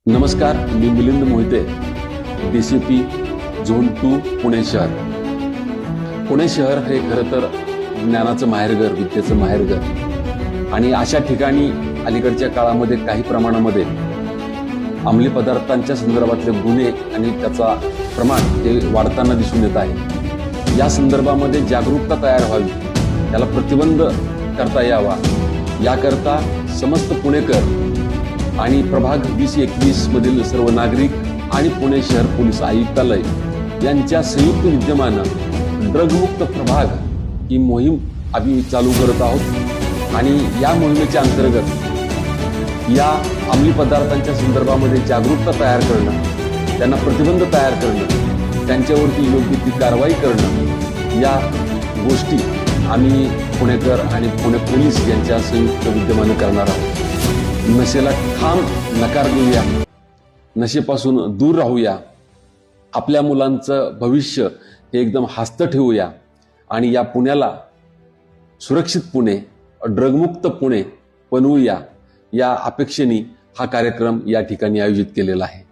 नमस्कार, मी Milind Mohite, DCP zone 2 Pune शहर. पुणे शहर हे खरं तर ज्ञानाचं माहेरघर, विद्येचं माहेरघर आणि अशा ठिकाणी अलीकडच्या काळामध्ये काही प्रमाणामध्ये अंमली पदार्थांच्या संदर्भातले गुन्हे आणि त्याचा प्रमाण हे वाढताना दिसून येत आहे. या संदर्भामध्ये जागरूकता तयार व्हावी, त्याला प्रतिबंध करता यावा, याकरता समस्त पुणेकर आणि प्रभाग 20-21 मधील सर्व नागरिक आणि पुणे शहर पोलीस आयुक्तालय यांच्या संयुक्त विद्यमानं ड्रगमुक्त प्रभाग ही मोहीम आम्ही चालू करत आहोत. आणि या मोहिमेच्या अंतर्गत या अंमली पदार्थांच्या संदर्भामध्ये जागरूकता तयार करणं, त्यांना प्रतिबंध तयार करणं, त्यांच्यावरती योग्य ती कारवाई करणं, या गोष्टी आम्ही पुणेकर आणि पुणे पोलीस यांच्या संयुक्त विद्यमानं करणार आहोत. नशेला ठाम नकार देऊया, नशेपासून दूर राहूया, आपल्या मुलांचं भविष्य हे एकदम हास्त ठेवूया आणि या पुण्याला सुरक्षित पुणे, ड्रगमुक्त पुणे बनवूया, या अपेक्षेने हा कार्यक्रम या ठिकाणी आयोजित केलेला आहे.